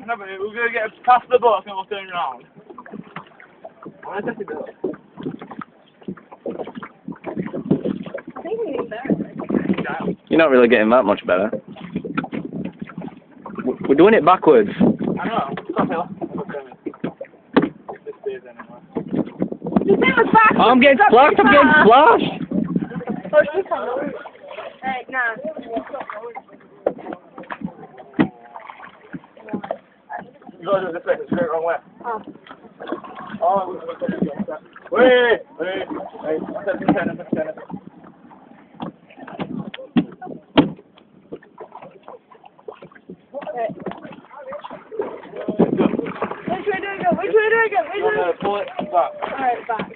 No, but we're going to get past the boat and we'll turn around. Where's the boat? I think we need better. You're not really getting that much better. We're doing it backwards. I know. Stop it. This is anyway. The thing was back. Oh, I'm getting splashed, I'm getting splashed! Push this one. Hey, nah. You gotta do it this way, it's straight wrong way. Oh. Oh, wait. Turn it. Which way do I go? Pull it back. Alright, back.